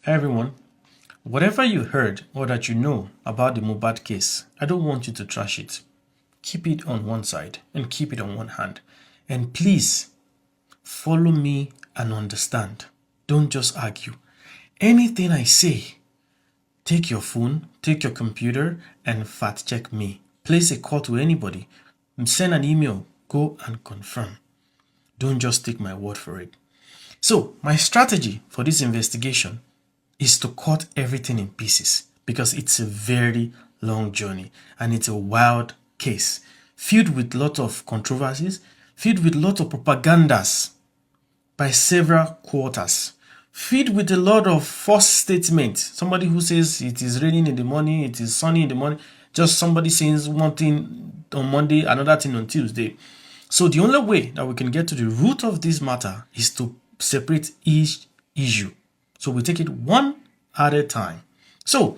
Hi everyone. Whatever you heard or that you know about the Mohbad case, I don't want you to trash it. Keep it on one side and keep it on one hand. And please follow me and understand. Don't just argue. Anything I say, take your phone, take your computer and fact check me. Place a call to anybody. Send an email. Go and confirm. Don't just take my word for it. So my strategy for this investigation is to cut everything in pieces because it's a very long journey and it's a wild case filled with a lot of controversies, filled with a lot of propagandas by several quarters, filled with a lot of false statements. Somebody who says it is raining in the morning, it is sunny in the morning, just somebody saying one thing on Monday, another thing on Tuesday. So the only way that we can get to the root of this matter is to separate each issue. So we take it one at a time. So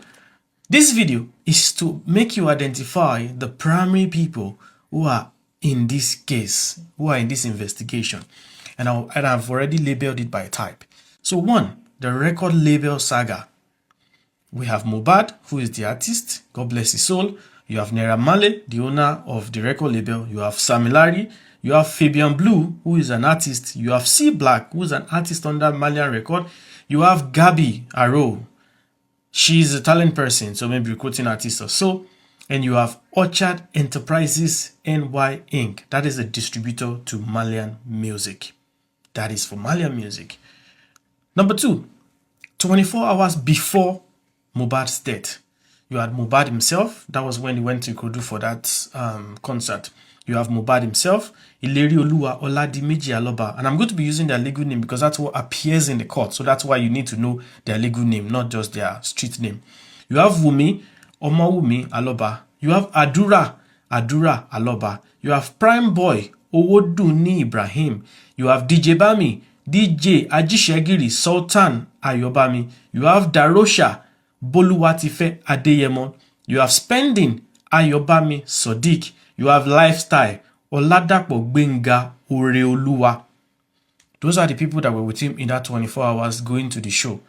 this video is to make you identify the primary people who are in this case, who are in this investigation. And I've already labeled it by type. So one, the record label saga. We have Mohbad, who is the artist. God bless his soul. You have Naira Marley, the owner of the record label. You have Sam Larry. You have Fabian Blue, who is an artist. You have C Black, who is an artist under Marlian Records. You have Gabby Arrow. She's a talent person, so maybe recruiting artists or so. And you have Orchard Enterprises NY Inc. That is a distributor to Marlian Music. That is for Marlian Music. Number two, 24 hours before Mohbad's death, you had Mohbad himself. That was when he went to Ikorodu for that concert. You have Mohbad himself, Ileri Oluwa Oladimeji Aloba. And I'm going to be using their legal name because that's what appears in the court. So that's why you need to know their legal name, not just their street name. You have Wunmi, Omowunmi Aloba. You have Adura Aloba. You have Prime Boy, Owodunni Ibrahim. You have DJ Bami, DJ Ajishegiri Sultan Ayobami. You have Darosha, Boluwatife Adeyemo. You have Spending, Ayobami Sodiq. You have Lifestyle, Oladapo Gbenga Oreoluwa. Those are the people that were with him in that 24 hours going to the show.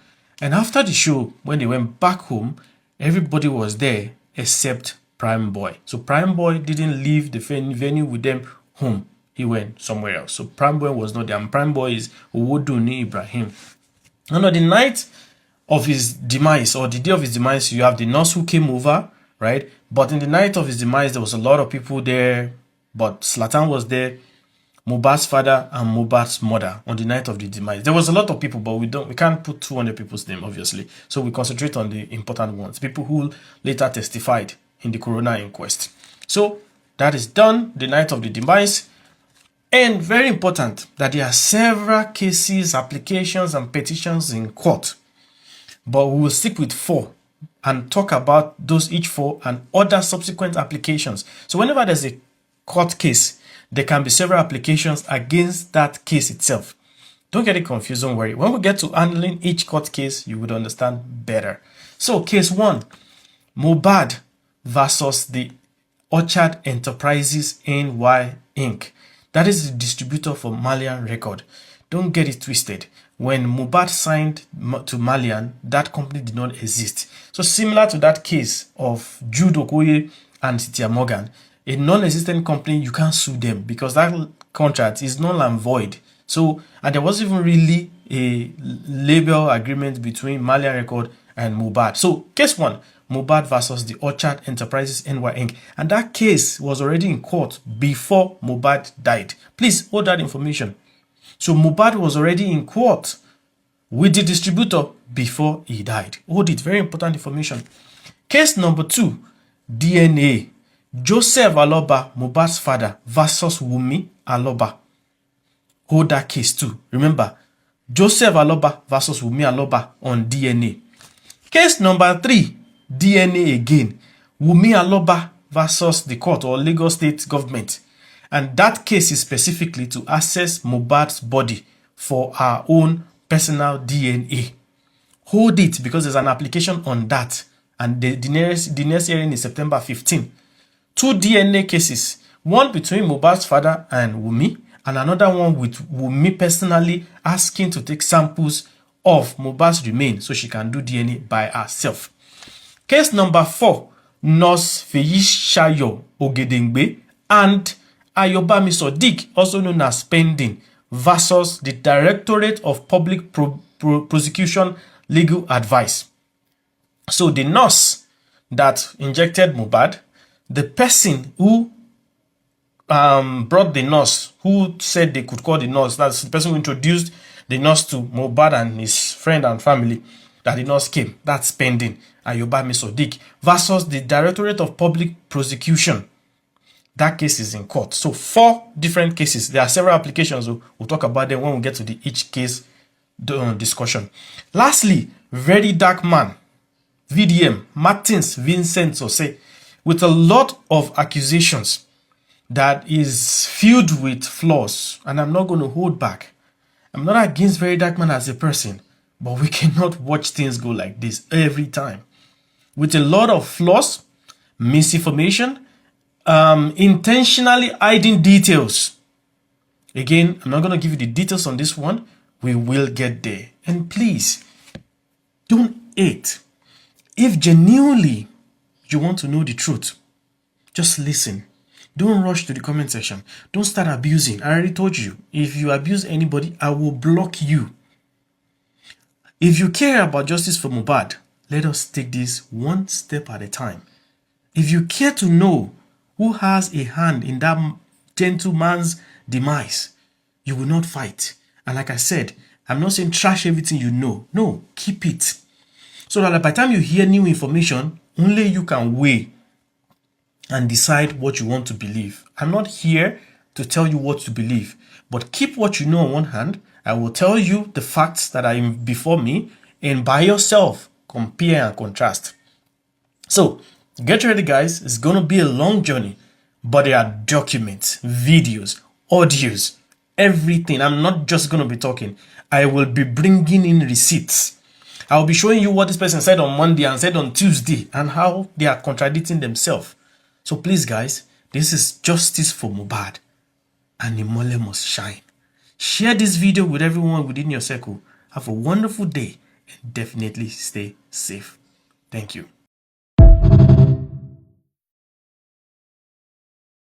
And after the show, when they went back home, everybody was there except Prime Boy. So Prime Boy didn't leave the venue with them home. He went somewhere else. So Prime Boy was not there. And Prime Boy is Owodunni Ibrahim. And on the night of his demise, or the day of his demise, you have the nurse who came over, right? But in the night of his demise, there was a lot of people there. But Zlatan was there, Mohbad's father and Mohbad's mother on the night of the demise. There was a lot of people, but we can't put 200 people's name, obviously. So we concentrate on the important ones, people who later testified in the coroner inquest. So that is done, the night of the demise. And very important that there are several cases, applications, and petitions in court. But we will stick with 4 and talk about those each 4 and other subsequent applications. So whenever there's a court case, there can be several applications against that case itself. Don't get it confused, don't worry. When we get to handling each court case, you would understand better. So case 1, Mohbad versus the Orchard Enterprises NY Inc. That is the distributor for Marlian Records. Don't get it twisted. When Mohbad signed to Marlian, that company did not exist. So similar to that case of Jude Okoye and Cynthia Morgan, a non-existent company, you can't sue them because that contract is null and void. So, and there wasn't even really a label agreement between Marlian Records and Mohbad. So case 1, Mohbad versus the Orchard Enterprises NY Inc. And that case was already in court before Mohbad died. Please hold that information. So Mohbad was already in court with the distributor before he died. Hold it, very important information. Case number 2, DNA. Joseph Aloba, Mohbad's father, versus Wunmi Aloba. Hold that case too. Remember, Joseph Aloba versus Wunmi Aloba on DNA. Case number 3, DNA again. Wunmi Aloba versus the court or Lagos State government. And that case is specifically to access Mohbad's body for our own personal DNA. Hold it because there's an application on that. And the next hearing is September 15. 2 DNA cases. One between Mohbad's father and Wunmi, and another one with Wunmi personally asking to take samples of Mohbad's remains so she can do DNA by herself. Case number 4, Nurse Feyisayo Ogedengbe and Ayobami Sodiq, also known as pending, versus the Directorate of Public Prosecution Legal Advice. So the nurse that injected Mohbad, the person who brought the nurse, who said they could call the nurse, that's the person who introduced the nurse to Mohbad and his friend and family, that the nurse came, that's pending, Ayobami Sodiq, versus the Directorate of Public Prosecution. That case is in court. So 4 different cases. There are several applications. We'll talk about them when we get to each case discussion. Lastly, Very Dark Man, VDM, Martins Vincent Sose, with a lot of accusations that is filled with flaws, and I'm not going to hold back. I'm not against Very Dark Man as a person, but we cannot watch things go like this every time. With a lot of flaws, misinformation, intentionally hiding details. Again, I'm not going to give you the details on this one. We will get there. And please, don't hate. If genuinely you want to know the truth, just listen. Don't rush to the comment section. Don't start abusing. I already told you, if you abuse anybody, I will block you. If you care about justice for Mohbad, let us take this one step at a time. If you care to know who has a hand in that gentleman's demise, you will not fight. And like I said, I'm not saying trash everything you know. No, keep it. So that by the time you hear new information, only you can weigh and decide what you want to believe. I'm not here to tell you what to believe, but keep what you know on one hand. I will tell you the facts that are before me, and by yourself, compare and contrast. So, get ready, guys. It's going to be a long journey, but there are documents, videos, audios, everything. I'm not just going to be talking. I will be bringing in receipts. I'll be showing you what this person said on Monday and said on Tuesday and how they are contradicting themselves. So please, guys, this is justice for Mohbad, and Imole must shine. Share this video with everyone within your circle. Have a wonderful day and definitely stay safe. Thank you.